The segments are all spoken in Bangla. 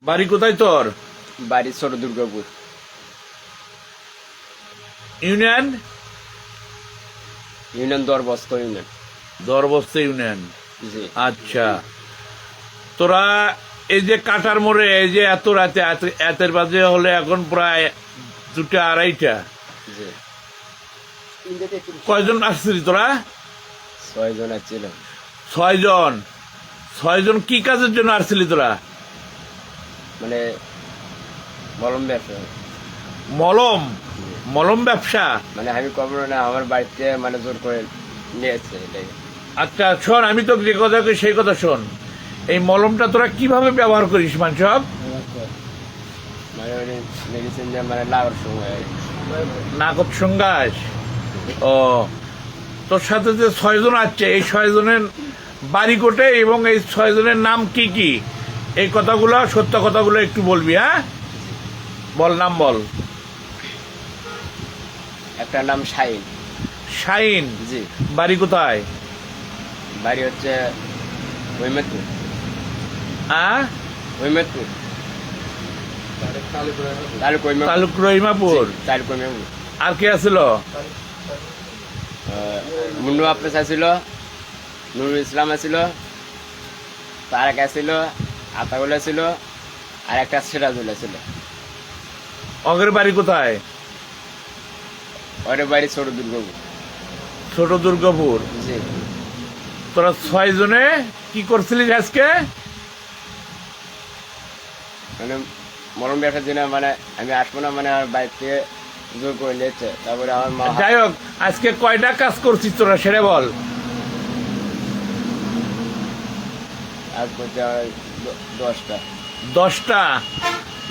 বাড়ি কোথায় তোর? বাড়ি ছোট Durgapur. Union? Union Darbasta union. Darbasta union. জি আচ্ছা, তোরা এই যে কাটার মোড়ে এই যে এত রাতে এতের বাজে হলে এখন প্রায় 2টা 2:30টা, জি কয়জন আসছিলি তোরা? 6 জন ছিল। 6 জন। 6 জন কি কাজের জন্য আসছিলি তোরা? মানে মলম ব্যবসা। মলম? মলম ব্যবসা? মানে আমি কখনো না, আমার বাড়িতে মানে জোর করে নিয়েছে এটাই। আচ্ছা শোন, আমি তো যে কথা কই সেই কথা শোন। এই মলমটা তোরা কিভাবে ব্যবহার করিস মানসব? মানে মেডিসিন দিয়ে মানে লাগার সময় নাকত সঙ্গাস। ও, তোর সাথে যে 6 জন আসছে, এই 6 জনের বাড়ি কোটে এবং এই 6 জনের নাম কি কি, এই কথাগুলো সত্য কথাগুলো একটু বলবি। হ্যাঁ বল, নাম বল। একটা নাম শাহিন। শাহিন? জি। বাড়ি কোথায়? বাড়ি হচ্ছে হৈমেদপুর। হ্যাঁ, হৈমেদপুর তালুক হৈমেদপুর। তালুক রহিমাপুর। তালুক হৈমেদপুর। আর কে আছিল? মুন্নু আফেজ আছিল, নুরুল ইসলাম আছিল, তারেক আছিল, আতাউল ছিল, আর একটা সিরাজুল ছিল। অগের বাড়ি কোথায়? ওর বাড়ি ছোট দুর্গাপুর। ছোট দুর্গাপুর। জি। তোরা 6 জনে কি করছিলিস আজকে? মানে মরম ব্যবসার জন্য মানে আমি আসবো না, মানে আমার বাড়ি থেকে জোর করে নিয়েছে। তারপরে আমার মা যাই হোক, আজকে কয়টা কাজ করছিস তোরা সেটা বল। আজ করতে আমার 10টা। 10টা?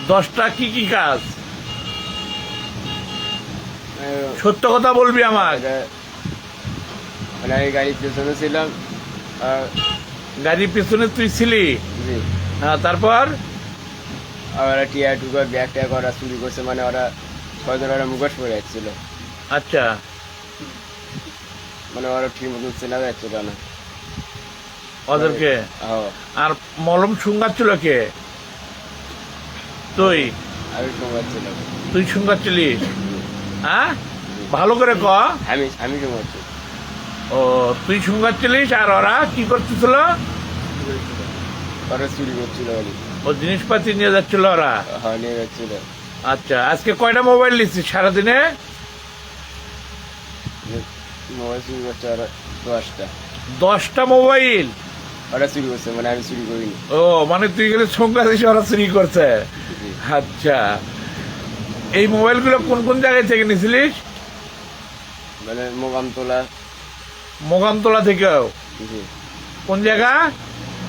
10টা কি কি কাজ? সত্য কথা বলবি আমার। মানে আমি গাড়ির পেছনে ছিলাম। গাড়ির পিছনে তুই ছিলি? জি। হ্যাঁ, তারপর? আর ওরা টিয়া টুকার ব্যাগ ট্যাগ ওরা চুরি করছে, মানে ওরা 6 জন ওরা মুখোশ পরে যাচ্ছিল। আচ্ছা, মানে ওরা ঠিক মতন চেনা যাচ্ছিল না ওদেরকে। হ্যাঁ, আর মলম শুঙ্গাচ্ছিল কে? তুই? আমি শোনাচ্ছিলাম। তুই শুঙ্গাচ্ছিলিস? হ্যাঁ, ভালো করে ক। আমি শোনাচ্ছি। ও, তুই শুঙ্গাচ্ছিলিস আর ওরা কি করতেছিল? ওরা চুরি করছিল বলি। ও জিনিসপাতি নিয়ে যাচ্ছিল ওরা? হ্যাঁ, নিয়ে যাচ্ছিল। আচ্ছা, আজকে কয়টা মোবাইল নিচ্ছিস সারাদিনে? মোবাইল চুরি করছে ওরা 10টা। 10টা মোবাইল? ওরা চুরি করছে, মানে আমি চুরি করিনি। ও, মানে তুই গেলে শুঙ্গাছিস, ওরা চুরি করছে। জি। আচ্ছা, এই মোবাইলগুলো কোন কোন জায়গায় থেকে নিয়েছিলিস? মানে মোকামতলা। মোগামতলা থেকেও? জি। কোন জায়গা?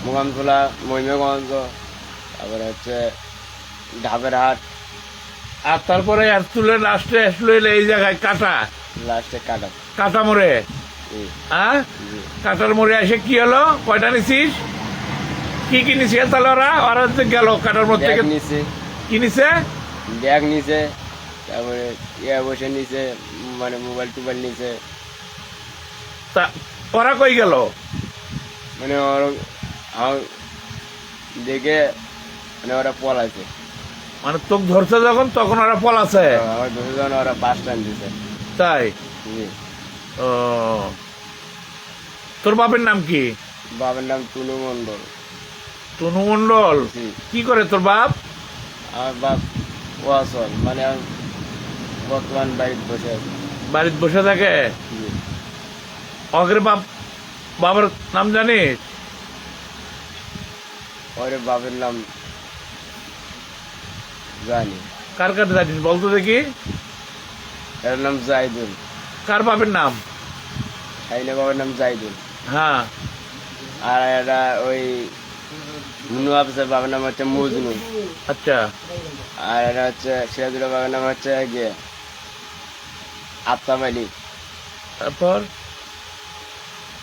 মোকামতলা, মহিমাগঞ্জ, তারপরে হচ্ছে ঢাবের হাট, আর তারপরে আর তুলে লাস্টে আসলো এলে এই জায়গায় কাটা, লাস্টে কাটা। কাটা মোড়ে। জি। হ্যাঁ, জি। কাটার মোড়ে এসে কি হলো? কয়টা নিছিস? কি কি নিছিস তাহলে? ওরা ওরা যে গেল কাটার মোড় থেকে, ব্যাগ নিছে। কি নিছে? ব্যাগ নিছে, তারপরে ইয়া বসে নিছে, মানে মোবাইল টোবাইল নিছে। তা ওরা কই গেল? মানে ওর আমার দেখে মানে ওরা পলাইছে। মানে তোকে ধরছে যখন তখন ওরা পলাছে? আমার দুজন ওরা 5 টান দিছে। তাই? জি। ও, তোর বাপের নাম কি? বাবার নাম টুনু মন্ডল। তনু মন্ডল? জি। কি করে তোর বাপ? আমার বাপ ওয়াসল, মানে আমি বর্তমান বাড়িতে বসে আছি। বাড়িতে বসে থাকে? জি। অগের বাবার নাম জানিস? ওরে বাবার নাম জানি। কার কার জানিস বলতো দেখি? এর নাম জাইদুল। কার বাপের নাম? সাইনা বাবার নাম জাইদুল। হ্যাঁ। আর এরা ওই মুন্নু আফিসের বাবার নাম হচ্ছে মজনু। আচ্ছা। আর এরা হচ্ছে সিরাজুলের বাবার নাম হচ্ছে গিয়ে আফতাব আলী। তারপর?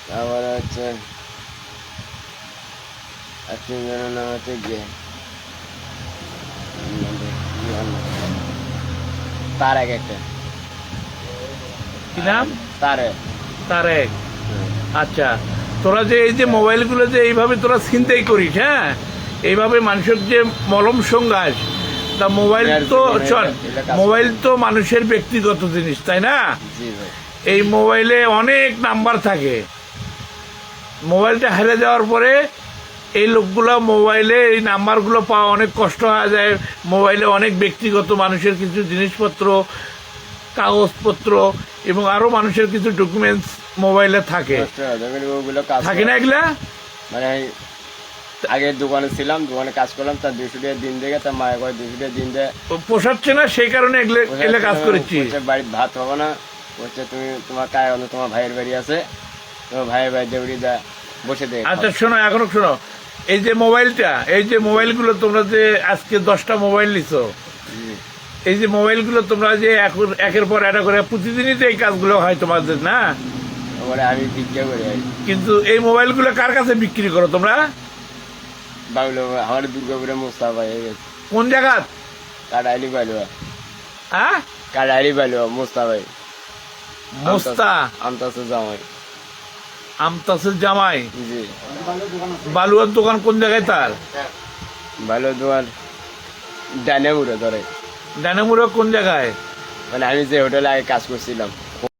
তারপরে হচ্ছে আর তিনজনের নাম হচ্ছে গিয়ে তারেক। একটা কি নাম? তারেক। তারেক। আচ্ছা, তোরা যে এই যে মোবাইলগুলো যে এইভাবে তোরা ছিনতাই করিস, হ্যাঁ, এইভাবে মানুষের যে মলম সংঘাস, তা মোবাইল তো মোবাইল তো মানুষের ব্যক্তিগত জিনিস, তাই না? জি ভাই। এই মোবাইলে অনেক নাম্বার থাকে। মোবাইলটা হেরে যাওয়ার পরে এই লোকগুলো মোবাইলে এই নাম্বারগুলো পাওয়া অনেক কষ্ট হয়ে যায়। মোবাইলে অনেক ব্যক্তিগত মানুষের কিছু জিনিসপত্র, কাগজপত্র এবং আরো মানুষের কিছু ডকুমেন্টস মোবাইলে থাকে, নষ্ট হয়ে যাবে, ওগুলো কাজ থাকে না এগুলা? মানে আগে দোকানে ছিলাম, দোকানে কাজ করলাম, তার 200 টাকা দিন দেখে তার মায়ের করে 200 টাকা দিন দেয়। পোষাচ্ছে না, সেই কারণে এগুলো কাজ করেছি। বাড়ির ভাত হবে না, হচ্ছে তুমি তোমার কায় তোমার ভাইয়ের বাড়ি আছে, তোমার ভাইয়ের বাড়ি দেবড়ি দেয় বসে দেয়। আচ্ছা শোনো, এখনো শোনো, এই যে মোবাইলটা, এই যে মোবাইলগুলো তোমরা যে আজকে 10টা মোবাইল নিছো, এই যে মোবাইলগুলো তোমরা যে একের পর একটা করে প্রতিদিনই তো এই কাজগুলো হয় তোমাদের, না? তারপরে আমি ভিক্ষা করি। কিন্তু এই মোবাইলগুলো কার কাছে বিক্রি করো তোমরা? বাংলো আমার দুর্গাপুরে মুস্তাফা হয়ে গেছে। কোন জায়গা? কাটাইলি পাইলো, হ্যাঁ, কাটাইলি পাইলো মুস্তাফাই। মোস্তা আমতাসে জামাই। আমতাসের জামাই। জি। বালুয়ার দোকান কোন জায়গায় তার? ভালো দোকান ডানেমুরে ধরে। ডানামুড়া কোন জায়গায়? মানে আমি যে হোটেলে আগে কাজ করছিলাম